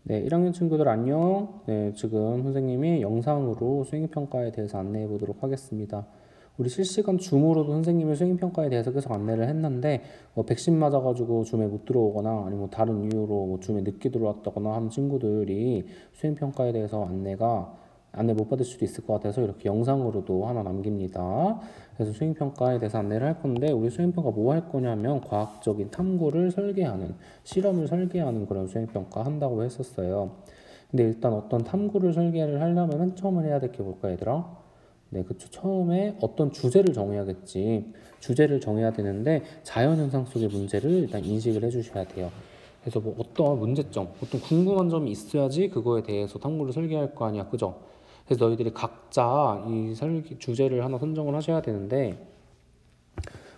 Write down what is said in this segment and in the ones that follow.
네, 1학년 친구들 안녕. 네, 지금 선생님이 영상으로 수행평가에 대해서 안내해 보도록 하겠습니다. 우리 실시간 줌으로도 선생님이 수행평가에 대해서 계속 안내를 했는데 백신 맞아가지고 줌에 못 들어오거나 아니면 뭐 다른 이유로 뭐 줌에 늦게 들어왔다거나 하는 친구들이 수행평가에 대해서 안내 못 받을 수도 있을 것 같아서 이렇게 영상으로도 하나 남깁니다. 그래서 수행평가에 대해서 안내를 할 건데 우리 수행평가 뭐 할 거냐면 과학적인 탐구를 설계하는 실험을 설계하는 그런 수행평가 한다고 했었어요. 근데 일단 어떤 탐구를 설계를 하려면 처음에 해야 될 게 뭘까 얘들아? 네, 그쵸. 처음에 어떤 주제를 정해야겠지. 주제를 정해야 되는데 자연현상 속의 문제를 일단 인식을 해주셔야 돼요. 그래서 뭐 어떤 문제점, 어떤 궁금한 점이 있어야지 그거에 대해서 탐구를 설계할 거 아니야, 그죠? 그래서 너희들이 각자 이 설계 주제를 하나 선정을 하셔야 되는데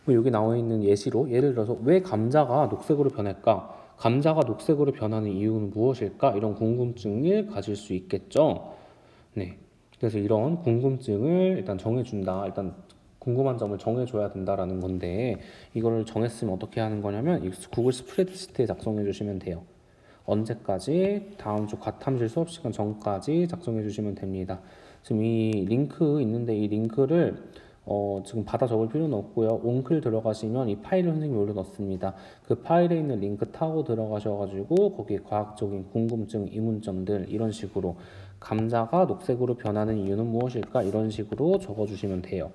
뭐 여기 나와 있는 예시로 예를 들어서 왜 감자가 녹색으로 변할까? 감자가 녹색으로 변하는 이유는 무엇일까? 이런 궁금증을 가질 수 있겠죠. 네. 그래서 이런 궁금증을 일단 정해준다. 일단 궁금한 점을 정해줘야 된다라는 건데 이거를 정했으면 어떻게 하는 거냐면 이 구글 스프레드시트에 작성해 주시면 돼요. 언제까지? 다음 주 과탐실 수업 시간 전까지 작성해 주시면 됩니다. 지금 이 링크 있는데 이 링크를 지금 받아 적을 필요는 없고요. 온클 들어가시면 이 파일을 선생님이 올려놓습니다. 그 파일에 있는 링크 타고 들어가셔가지고 거기에 과학적인 궁금증, 이문점들 이런 식으로 감자가 녹색으로 변하는 이유는 무엇일까? 이런 식으로 적어주시면 돼요.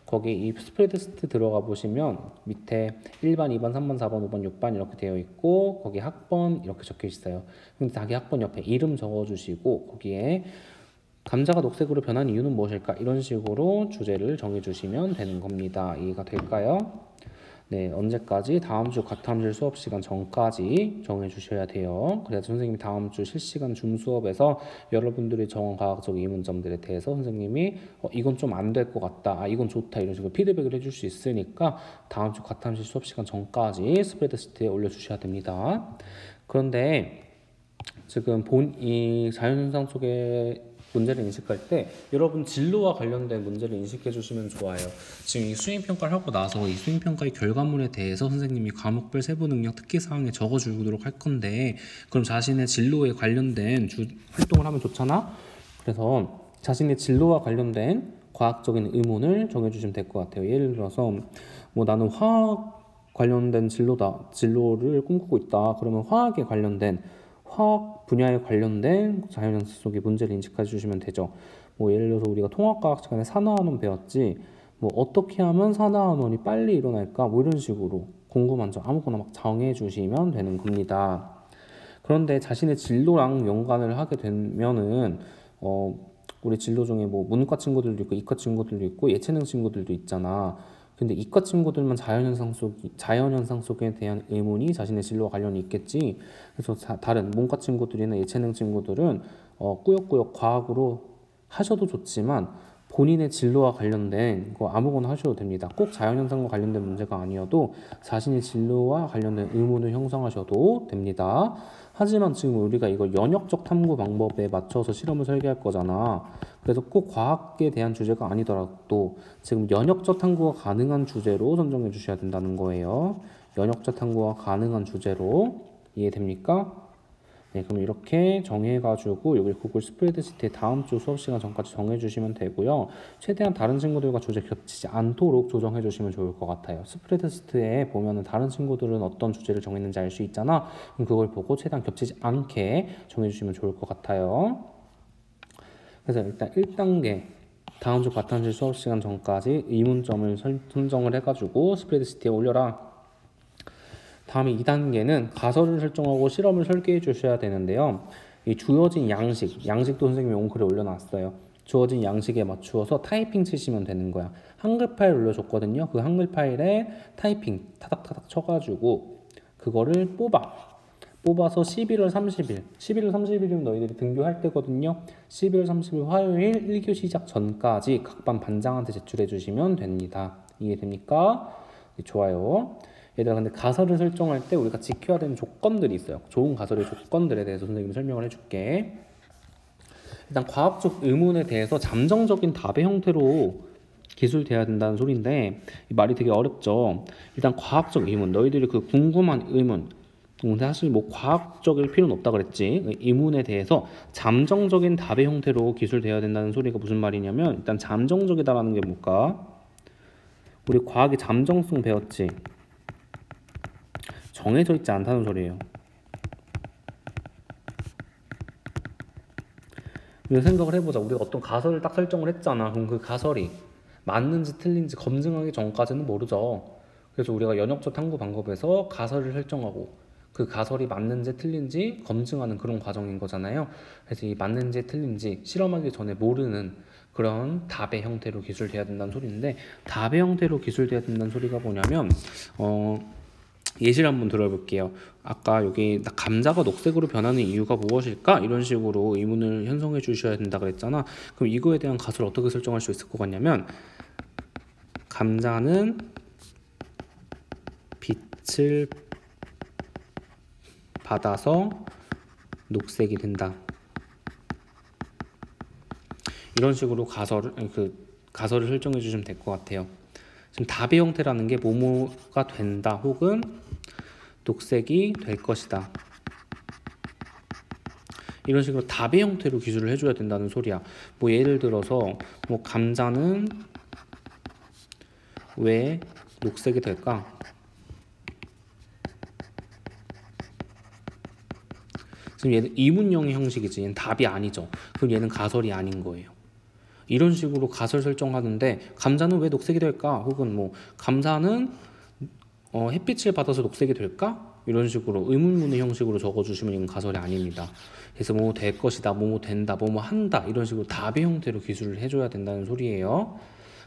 거기 이 스프레드시트 들어가 보시면 밑에 1반, 2반, 3반, 4반, 5반, 6반 이렇게 되어 있고 거기 학번 이렇게 적혀 있어요. 근데 자기 학번 옆에 이름 적어주시고 거기에 감자가 녹색으로 변한 이유는 무엇일까? 이런 식으로 주제를 정해주시면 되는 겁니다. 이해가 될까요? 네, 언제까지? 다음 주 과탐실 수업 시간 전까지 정해주셔야 돼요. 그래서 선생님이 다음 주 실시간 줌 수업에서 여러분들이 정한 과학적 의문점들에 대해서 선생님이 이건 좀 안 될 것 같다, 이건 좋다 이런 식으로 피드백을 해줄 수 있으니까 다음 주 과탐실 수업 시간 전까지 스프레드시트에 올려주셔야 됩니다. 그런데 지금 이 자연현상 속의 문제를 인식할 때 여러분 진로와 관련된 문제를 인식해 주시면 좋아요. 지금 이 수행평가를 하고 나서 이 수행평가의 결과물에 대해서 선생님이 과목별 세부 능력 특기사항에 적어주도록 할 건데 그럼 자신의 진로에 관련된 활동을 하면 좋잖아? 그래서 자신의 진로와 관련된 과학적인 의문을 정해주시면 될 것 같아요. 예를 들어서 뭐 나는 화학 관련된 진로를 꿈꾸고 있다. 그러면 화학에 관련된 화학 분야에 관련된 자연현상 속의 문제를 인식해 주시면 되죠. 뭐 예를 들어서 우리가 통합과학 시간에 산화한원 배웠지. 뭐 어떻게 하면 산화한원이 빨리 일어날까? 뭐 이런 식으로 궁금한 점 아무거나 막 정해 주시면 되는 겁니다. 그런데 자신의 진로랑 연관을 하게 되면은 우리 진로 중에 뭐 문과 친구들도 있고 이과 친구들도 있고 예체능 친구들도 있잖아. 근데 이과 친구들만 자연현상 속에 대한 의문이 자신의 진로와 관련이 있겠지. 그래서 다른 문과 친구들이나 예체능 친구들은 꾸역꾸역 과학으로 하셔도 좋지만 본인의 진로와 관련된 거 아무거나 하셔도 됩니다. 꼭 자연현상과 관련된 문제가 아니어도 자신의 진로와 관련된 의문을 형성하셔도 됩니다. 하지만 지금 우리가 이걸 연역적 탐구 방법에 맞춰서 실험을 설계할 거잖아. 그래서 꼭 과학에 대한 주제가 아니더라도 지금 연역적 탐구가 가능한 주제로 선정해 주셔야 된다는 거예요. 연역적 탐구가 가능한 주제로 이해됩니까? 네, 그럼 이렇게 정해가지고 여기 구글 스프레드시트에 다음 주 수업 시간 전까지 정해주시면 되고요. 최대한 다른 친구들과 주제 겹치지 않도록 조정해주시면 좋을 것 같아요. 스프레드시트에 보면은 다른 친구들은 어떤 주제를 정했는지 알 수 있잖아. 그럼 그걸 보고 최대한 겹치지 않게 정해주시면 좋을 것 같아요. 그래서 일단 1단계 다음 주 과탐실 수업 시간 전까지 의문점을 선정을 해가지고 스프레드시트에 올려라. 다음에 2단계는 가설을 설정하고 실험을 설계해 주셔야 되는데요. 이 주어진 양식도 선생님이 온글에 올려놨어요. 주어진 양식에 맞추어서 타이핑 치시면 되는 거야. 한글 파일 올려줬거든요. 그 한글 파일에 타이핑 타닥타닥 쳐가지고 그거를 뽑아서 11월 30일 11월 30일이면 너희들이 등교할 때거든요. 11월 30일 화요일 1교 시작 전까지 각 반 반장한테 제출해 주시면 됩니다. 이해됩니까? 네, 좋아요. 얘들아, 근데 가설을 설정할 때 우리가 지켜야 되는 조건들이 있어요. 좋은 가설의 조건들에 대해서 선생님이 설명을 해줄게. 일단 과학적 의문에 대해서 잠정적인 답의 형태로 기술돼야 된다는 소리인데 이 말이 되게 어렵죠. 일단 과학적 의문, 너희들이 그 궁금한 의문, 근데 사실 뭐 과학적일 필요는 없다 그랬지. 이 문에 대해서 잠정적인 답의 형태로 기술되어야 된다는 소리가 무슨 말이냐면, 일단 잠정적이다라는 게 뭘까? 우리 과학의 잠정성 배웠지. 정해져 있지 않다는 소리예요. 우리가 생각을 해보자. 우리가 어떤 가설을 딱 설정을 했잖아. 그럼 그 가설이 맞는지 틀린지 검증하기 전까지는 모르죠. 그래서 우리가 연역적 탐구 방법에서 가설을 설정하고 그 가설이 맞는지 틀린지 검증하는 그런 과정인 거잖아요. 그래서 이 맞는지 틀린지 실험하기 전에 모르는 그런 답의 형태로 기술돼야 된다는 소리인데, 답의 형태로 기술돼야 된다는 소리가 뭐냐면 예시를 한번 들어볼게요. 아까 여기 감자가 녹색으로 변하는 이유가 무엇일까? 이런 식으로 의문을 형성해 주셔야 된다 그랬잖아. 그럼 이거에 대한 가설을 어떻게 설정할 수 있을 것 같냐면, 감자는 빛을 받아서 녹색이 된다. 이런 식으로 가설을 설정해 주시면 될 것 같아요. 지금 답의 형태라는 게 뭐뭐가 된다 혹은 녹색이 될 것이다. 이런 식으로 답의 형태로 기술을 해줘야 된다는 소리야. 뭐 예를 들어서 뭐 감자는 왜 녹색이 될까? 지금 얘는 이문형의 형식이지. 얘는 답이 아니죠. 그럼 얘는 가설이 아닌 거예요. 이런 식으로 가설 설정하는데, 감자는 왜 녹색이 될까? 혹은 뭐 감자는 햇빛을 받아서 녹색이 될까? 이런 식으로 의문문의 형식으로 적어주시면 이건 가설이 아닙니다. 그래서 뭐 될 것이다, 뭐 된다, 뭐 한다, 이런 식으로 답의 형태로 기술을 해줘야 된다는 소리예요.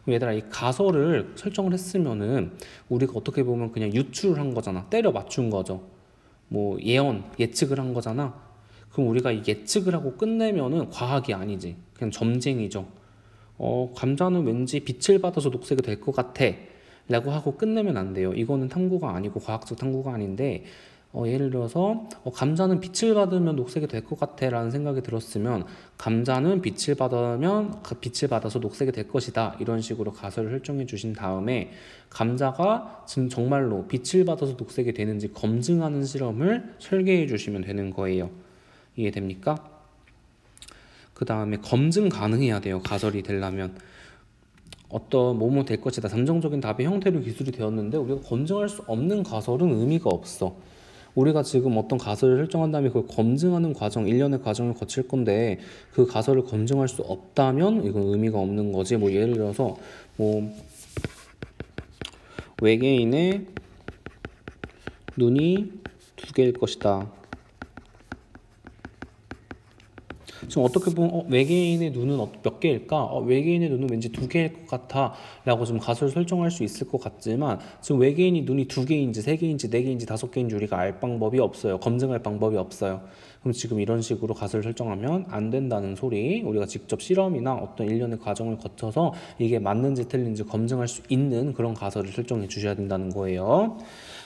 그럼 얘들아, 이 가설을 설정을 했으면은 우리가 어떻게 보면 그냥 유출을 한 거잖아. 때려 맞춘 거죠. 뭐 예측을 한 거잖아. 그럼 우리가 이 예측을 하고 끝내면은 과학이 아니지. 그냥 점쟁이죠. 감자는 왠지 빛을 받아서 녹색이 될 것 같아 라고 하고 끝내면 안 돼요. 이거는 탐구가 아니고 과학적 탐구가 아닌데, 예를 들어서 감자는 빛을 받으면 녹색이 될 것 같아 라는 생각이 들었으면, 감자는 빛을 받아서 녹색이 될 것이다, 이런 식으로 가설을 설정해 주신 다음에 감자가 지금 정말로 빛을 받아서 녹색이 되는지 검증하는 실험을 설계해 주시면 되는 거예요. 이해됩니까? 그 다음에 검증 가능해야 돼요. 가설이 되려면 어떤 뭐뭐 될 것이다, 잠정적인 답의 형태로 기술이 되었는데 우리가 검증할 수 없는 가설은 의미가 없어. 우리가 지금 어떤 가설을 설정한 다음에 그걸 검증하는 과정, 일련의 과정을 거칠 건데 그 가설을 검증할 수 없다면 이건 의미가 없는 거지. 뭐 예를 들어서 뭐 외계인의 눈이 두 개일 것이다. 지금 어떻게 보면 외계인의 눈은 몇 개일까? 외계인의 눈은 왠지 두 개일 것 같아 라고 좀 가설을 설정할 수 있을 것 같지만, 지금 외계인이 눈이 두 개인지 세 개인지 네 개인지 다섯 개인지 우리가 알 방법이 없어요. 검증할 방법이 없어요. 그럼 지금 이런 식으로 가설을 설정하면 안 된다는 소리, 우리가 직접 실험이나 어떤 일련의 과정을 거쳐서 이게 맞는지 틀린지 검증할 수 있는 그런 가설을 설정해 주셔야 된다는 거예요.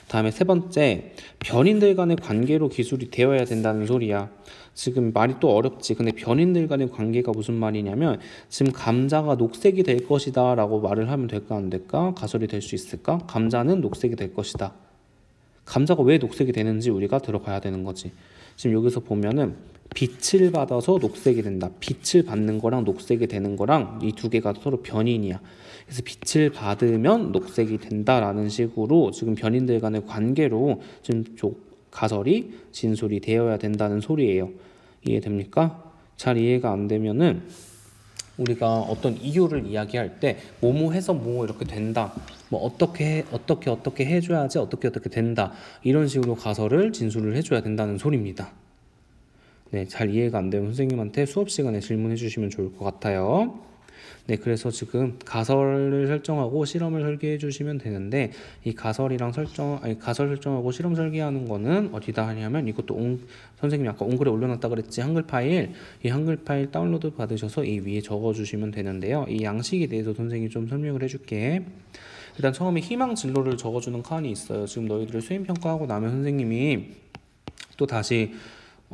다음에 세 번째, 변인들 간의 관계로 기술이 되어야 된다는 소리야. 지금 말이 또 어렵지. 근데 변인들 간의 관계가 무슨 말이냐면, 지금 감자가 녹색이 될 것이다 라고 말을 하면 될까 안 될까? 가설이 될 수 있을까? 감자는 녹색이 될 것이다. 감자가 왜 녹색이 되는지 우리가 들어가야 되는 거지. 지금 여기서 보면은 빛을 받아서 녹색이 된다. 빛을 받는 거랑 녹색이 되는 거랑 이 두 개가 서로 변인이야. 그래서 빛을 받으면 녹색이 된다라는 식으로 지금 변인들 간의 관계로 지금 가설이 진술이 되어야 된다는 소리예요. 이해됩니까? 잘 이해가 안 되면은 우리가 어떤 이유를 이야기할 때 뭐뭐 해서 뭐 이렇게 된다, 뭐 어떻게 해줘야지 어떻게 된다, 이런 식으로 가설을 진술을 해줘야 된다는 소리입니다. 네, 잘 이해가 안 되면 선생님한테 수업 시간에 질문해 주시면 좋을 것 같아요. 네, 그래서 지금 가설을 설정하고 실험을 설계해 주시면 되는데, 이 가설 설정하고 실험 설계하는 거는 어디다 하냐면, 이것도 선생님이 아까 온글에 올려놨다 그랬지, 한글 파일. 이 한글 파일 다운로드 받으셔서 이 위에 적어 주시면 되는데요. 이 양식에 대해서 선생님이 좀 설명을 해줄게. 일단 처음에 희망 진로를 적어주는 칸이 있어요. 지금 너희들을 수행평가하고 나면 선생님이 또 다시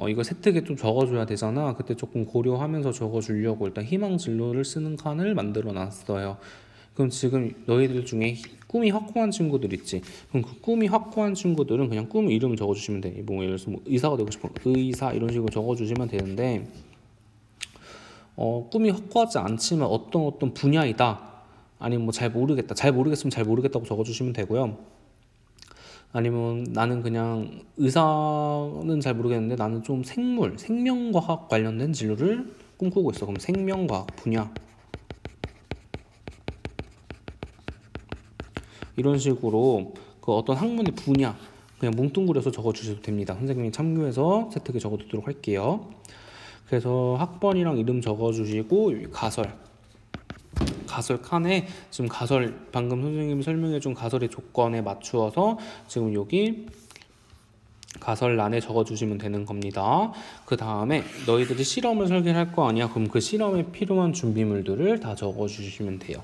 이거 세특에 좀 적어줘야 되잖아. 그때 조금 고려하면서 적어주려고 일단 희망 진로를 쓰는 칸을 만들어 놨어요. 그럼 지금 너희들 중에 꿈이 확고한 친구들 있지? 그럼 그 꿈이 확고한 친구들은 그냥 꿈 이름 적어주시면 돼. 뭐 예를 들어서 뭐 의사가 되고 싶어, 의사 이런 식으로 적어주시면 되는데, 꿈이 확고하지 않지만 어떤 분야이다. 아니면 뭐 잘 모르겠다. 잘 모르겠으면 잘 모르겠다고 적어주시면 되고요. 아니면 나는 그냥 의사는 잘 모르겠는데 나는 좀 생명과학 관련된 진로를 꿈꾸고 있어. 그럼 생명과학 분야. 이런 식으로 그 어떤 학문의 분야 그냥 뭉뚱그려서 적어주셔도 됩니다. 선생님이 참고해서 세특에 적어두도록 할게요. 그래서 학번이랑 이름 적어주시고 가설 칸에 지금 가설 방금 선생님이 설명해준 가설의 조건에 맞추어서 지금 여기 가설란에 적어주시면 되는 겁니다. 그 다음에 너희들이 실험을 설계할 거 아니야? 그럼 그 실험에 필요한 준비물들을 다 적어주시면 돼요.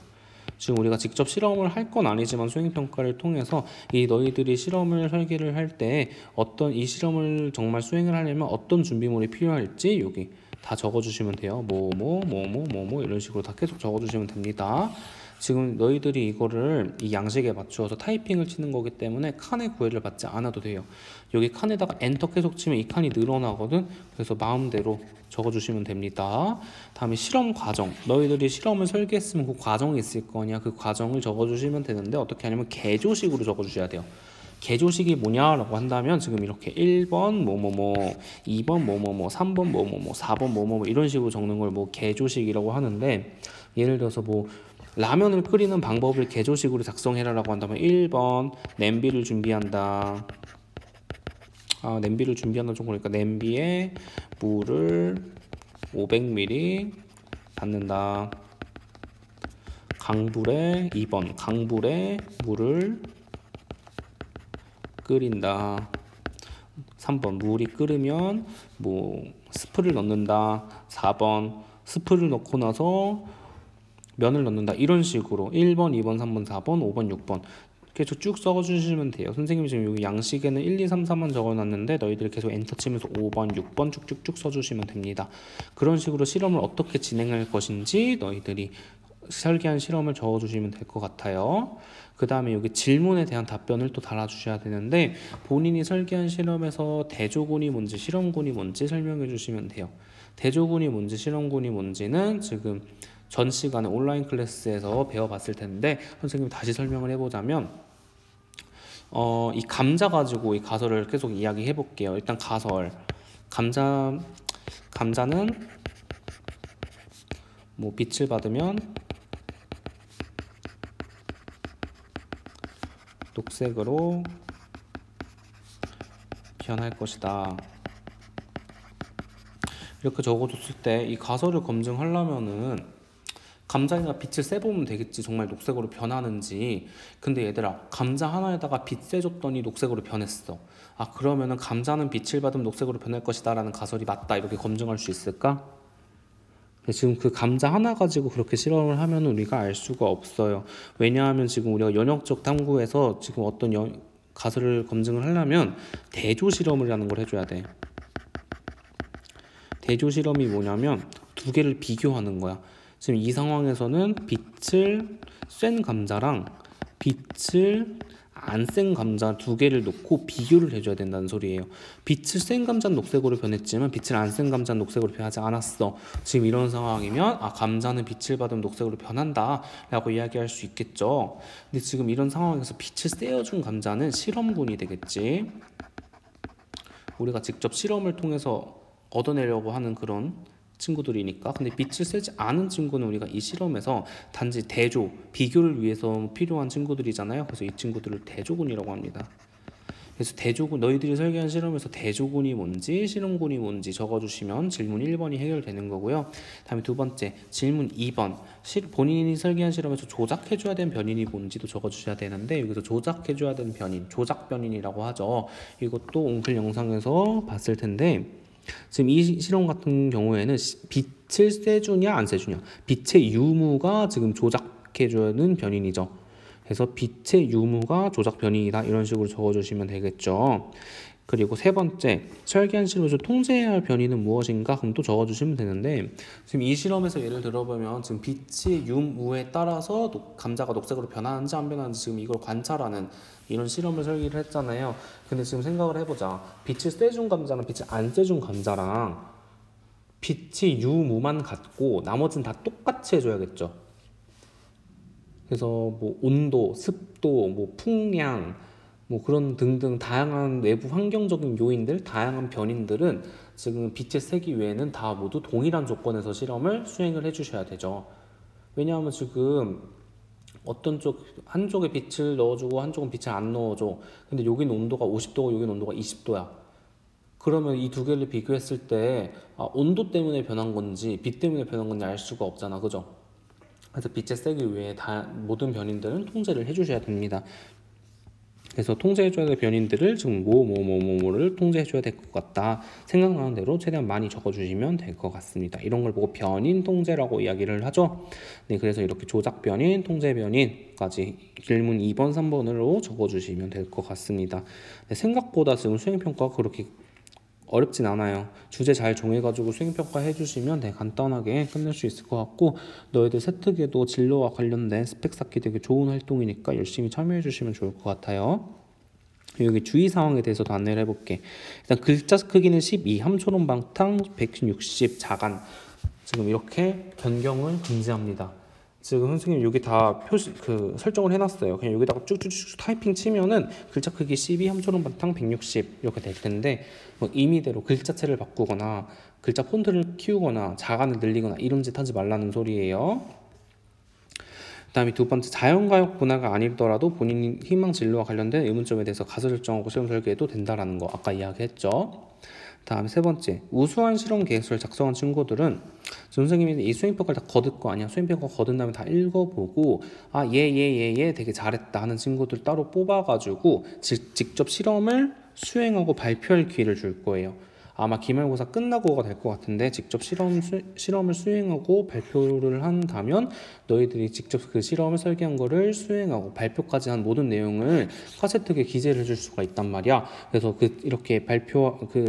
지금 우리가 직접 실험을 할 건 아니지만 수행평가를 통해서 이 너희들이 실험을 설계를 할 때 어떤 이 실험을 정말 수행을 하려면 어떤 준비물이 필요할지 여기 다 적어주시면 돼요. 뭐 이런 식으로 다 계속 적어주시면 됩니다. 지금 너희들이 이거를 이 양식에 맞추어서 타이핑을 치는 거기 때문에 칸의 구애를 받지 않아도 돼요. 여기 칸에다가 엔터 계속 치면 이 칸이 늘어나거든. 그래서 마음대로 적어주시면 됩니다. 다음에 실험 과정. 너희들이 실험을 설계했으면 그 과정이 있을 거냐. 그 과정을 적어주시면 되는데 어떻게 하냐면 개조식으로 적어주셔야 돼요. 개조식이 뭐냐라고 한다면 지금 이렇게 1번 뭐뭐뭐 2번 뭐뭐뭐 3번 뭐뭐뭐 4번 뭐뭐뭐 이런 식으로 적는 걸 뭐 개조식이라고 하는데 예를 들어서 뭐 라면을 끓이는 방법을 개조식으로 작성해라라고 한다면 1번 냄비를 준비한다. 냄비를 준비한다 좀 그러니까 냄비에 물을 500ml 붓는다. 강불에 2번 강불에 물을 끓인다. 3번 물이 끓으면 뭐 스프를 넣는다. 4번 스프를 넣고 나서 면을 넣는다. 이런 식으로 1번, 2번, 3번, 4번, 5번, 6번 계속 쭉 써주시면 돼요. 선생님이 지금 여기 양식에는 1, 2, 3, 4만 적어놨는데 너희들이 계속 엔터 치면서 5번, 6번 쭉쭉쭉 써주시면 됩니다. 그런 식으로 실험을 어떻게 진행할 것인지 너희들이 설계한 실험을 적어주시면 될 것 같아요. 그 다음에 여기 질문에 대한 답변을 또 달아주셔야 되는데 본인이 설계한 실험에서 대조군이 뭔지 실험군이 뭔지 설명해 주시면 돼요. 대조군이 뭔지 실험군이 뭔지는 지금 전 시간에 온라인 클래스에서 배워봤을 텐데 선생님이 다시 설명을 해보자면 이 감자 가지고 이 가설을 계속 이야기해 볼게요. 일단 가설 감자는 뭐 빛을 받으면 녹색으로 변할 것이다. 이렇게 적어줬을 때 이 가설을 검증하려면은 감자가 빛을 쐬보면 되겠지. 정말 녹색으로 변하는지. 근데 얘들아 감자 하나에다가 빛 쐬줬더니 녹색으로 변했어. 그러면은 감자는 빛을 받으면 녹색으로 변할 것이다 라는 가설이 맞다 이렇게 검증할 수 있을까? 지금 그 감자 하나 가지고 그렇게 실험을 하면 우리가 알 수가 없어요. 왜냐하면 지금 우리가 연역적 탐구에서 지금 어떤 가설을 검증을 하려면 대조 실험을 하는 걸 해줘야 돼. 대조 실험이 뭐냐면 두 개를 비교하는 거야. 지금 이 상황에서는 빛을 쐴 감자랑 빛을 안 쐴 감자 두 개를 놓고 비교를 해줘야 된다는 소리예요. 빛을 쐴 감자는 녹색으로 변했지만 빛을 안 쐴 감자는 녹색으로 변하지 않았어. 지금 이런 상황이면 감자는 빛을 받으면 녹색으로 변한다 라고 이야기할 수 있겠죠. 근데 지금 이런 상황에서 빛을 쐬어준 감자는 실험군이 되겠지. 우리가 직접 실험을 통해서 얻어내려고 하는 그런 친구들이니까. 근데 빛을 쐬지 않은 친구는 우리가 이 실험에서 단지 대조, 비교를 위해서 필요한 친구들이잖아요. 그래서 이 친구들을 대조군이라고 합니다. 그래서 대조군, 너희들이 설계한 실험에서 대조군이 뭔지 실험군이 뭔지 적어주시면 질문 1번이 해결되는 거고요. 다음에 두 번째 질문 2번 본인이 설계한 실험에서 조작해줘야 되는 변인이 뭔지도 적어주셔야 되는데 여기서 조작해줘야 되는 변인, 조작 변인이라고 하죠. 이것도 옹클 영상에서 봤을 텐데 지금 이 실험 같은 경우에는 빛을 쐬주냐 안 쐬주냐, 빛의 유무가 지금 조작해주는 변인이죠. 그래서 빛의 유무가 조작 변인이다 이런 식으로 적어주시면 되겠죠. 그리고 세 번째, 설계한 실험에서 통제해야 할 변이는 무엇인가? 그럼 또 적어주시면 되는데 지금 이 실험에서 예를 들어보면 지금 빛이 유무에 따라서 감자가 녹색으로 변하는지 안 변하는지 지금 이걸 관찰하는 이런 실험을 설계를 했잖아요. 근데 지금 생각을 해보자. 빛이 쐬준 감자랑 빛이 안 쐬준 감자랑 빛이 유무만 같고 나머지는 다 똑같이 해줘야겠죠. 그래서 뭐 온도, 습도, 뭐 풍량, 뭐 그런 등등 다양한 외부 환경적인 요인들, 다양한 변인들은 지금 빛의 세기 외에는 다 모두 동일한 조건에서 실험을 수행을 해주셔야 되죠. 왜냐하면 지금 어떤 한쪽에 빛을 넣어주고 한쪽은 빛을 안 넣어줘. 근데 여기는 온도가 50도고 여기는 온도가 20도야. 그러면 이 두 개를 비교했을 때 온도 때문에 변한 건지 빛 때문에 변한 건지 알 수가 없잖아. 그죠? 그래서 빛의 세기 외에 모든 변인들은 통제를 해주셔야 됩니다. 그래서 통제해줘야 될 변인들을 지금 뭐를 통제해줘야 될 것 같다. 생각나는 대로 최대한 많이 적어주시면 될 것 같습니다. 이런 걸 보고 변인 통제라고 이야기를 하죠. 네, 그래서 이렇게 조작 변인, 통제 변인까지 질문 2번, 3번으로 적어주시면 될 것 같습니다. 네, 생각보다 지금 수행평가가 그렇게 어렵진 않아요. 주제 잘 정해가지고 수행평가 해주시면 되게 간단하게 끝낼 수 있을 것 같고 너희들 세특에도 진로와 관련된 스펙 쌓기 되게 좋은 활동이니까 열심히 참여해주시면 좋을 것 같아요. 여기 주의사항에 대해서도 안내를 해볼게. 일단 글자 크기는 12, 함초론 방탕 160 자간 지금 이렇게 변경을 금지합니다. 지금 선생님 여기 다 설정을 해놨어요. 그냥 여기다가 쭉쭉쭉 타이핑 치면은 글자 크기 12, 함초론 바탕 160 이렇게 될 텐데 뭐 임의대로 글자체를 바꾸거나 글자 폰트를 키우거나 자간을 늘리거나 이런 짓 하지 말라는 소리예요. 그다음에 두 번째, 자연과학 분야가 아니더라도 본인 희망 진로와 관련된 의문점에 대해서 가설 설정하고 시험 설계해도 된다라는 거 아까 이야기했죠. 다음에 세 번째, 우수한 실험 계획서를 작성한 친구들은 선생님이 이 수행평가를 다 거둘 거 아니야. 수행평가 거둔 다음에 다 읽어보고 얘 되게 잘했다 하는 친구들 따로 뽑아가지고 직접 실험을 수행하고 발표할 기회를 줄 거예요. 아마 기말고사 끝나고가 될 것 같은데 직접 실험을 수행하고 발표를 한다면 너희들이 직접 그 실험을 설계한 거를 수행하고 발표까지 한 모든 내용을 카세트에 기재를 해줄 수가 있단 말이야. 그래서 이렇게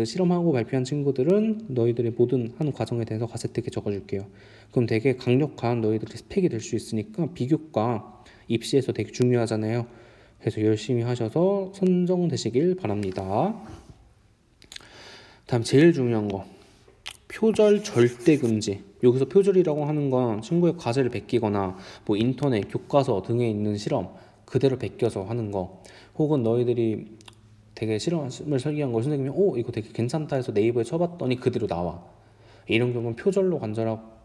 실험하고 발표한 친구들은 너희들의 모든 한 과정에 대해서 카세트에 적어줄게요. 그럼 되게 강력한 너희들의 스펙이 될 수 있으니까 비교과 입시에서 되게 중요하잖아요. 그래서 열심히 하셔서 선정되시길 바랍니다. 다음 제일 중요한 거, 표절 절대 금지. 여기서 표절이라고 하는 건 친구의 과제를 베끼거나 뭐 인터넷, 교과서 등에 있는 실험 그대로 베껴서 하는 거, 혹은 너희들이 되게 실험을 설계한 걸 선생님이 이거 되게 괜찮다 해서 네이버에 쳐봤더니 그대로 나와. 이런 경우는 표절로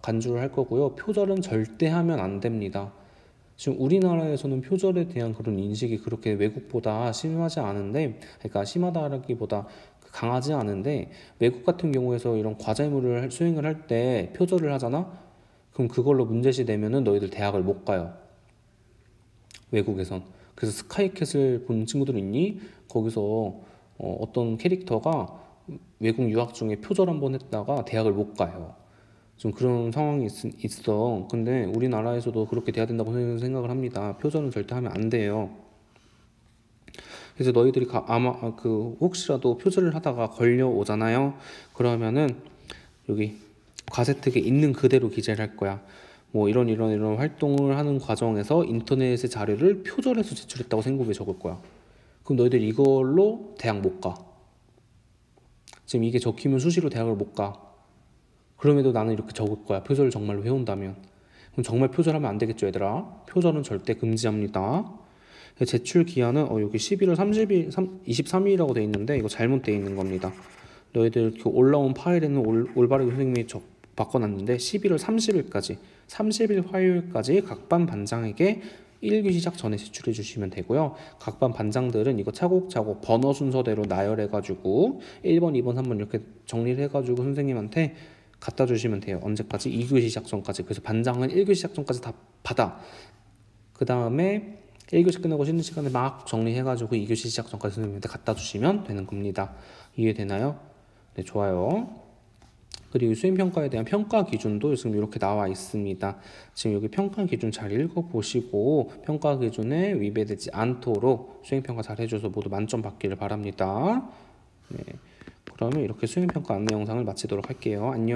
간주를 할 거고요. 표절은 절대 하면 안 됩니다. 지금 우리나라에서는 표절에 대한 그런 인식이 그렇게 외국보다 심하지 않은데, 그러니까 심하다라기보다 강하지 않은데, 외국 같은 경우에서 이런 과제물을 수행을 할 때 표절을 하잖아? 그럼 그걸로 문제시 되면은 너희들 대학을 못 가요. 외국에선. 그래서 스카이캣을 본 친구들 있니? 거기서 어떤 캐릭터가 외국 유학 중에 표절 한번 했다가 대학을 못 가요. 좀 그런 상황이 있어. 근데 우리나라에서도 그렇게 돼야 된다고 생각을 합니다. 표절은 절대 하면 안 돼요. 그래서 너희들이 아마 혹시라도 표절을 하다가 걸려오잖아요. 그러면은 여기 과세특에 있는 그대로 기재를 할 거야. 뭐 이런 활동을 하는 과정에서 인터넷의 자료를 표절해서 제출했다고 생고에 적을 거야. 그럼 너희들 이걸로 대학 못 가. 지금 이게 적히면 수시로 대학을 못 가. 그럼에도 나는 이렇게 적을 거야. 표절을 정말로 해온다면. 그럼 정말 표절하면 안 되겠죠, 얘들아? 표절은 절대 금지합니다. 제출 기한은 여기 11월 30일, 23일이라고 돼 있는데 이거 잘못돼 있는 겁니다. 너희들 올라온 파일에는 올바르게 선생님이 바꿔놨는데 11월 30일까지 30일 화요일까지 각 반 반장에게 1기 시작 전에 제출해 주시면 되고요. 각 반 반장들은 이거 차곡차곡 번호 순서대로 나열해가지고 1번, 2번, 3번 이렇게 정리를 해가지고 선생님한테 갖다 주시면 돼요. 언제까지? 2교시 시작 전까지. 그래서 반장은 1교시 시작 전까지 다 받아. 그 다음에 1교시 끝나고 쉬는 시간에 막 정리해가지고 2교시 시작 전까지 선생님한테 갖다 주시면 되는 겁니다. 이해되나요? 네, 좋아요. 그리고 수행평가에 대한 평가 기준도 지금 이렇게 나와 있습니다. 지금 여기 평가 기준 잘 읽어보시고 평가 기준에 위배되지 않도록 수행평가 잘 해줘서 모두 만점 받기를 바랍니다. 네, 그러면 이렇게 수행평가 안내 영상을 마치도록 할게요. 안녕.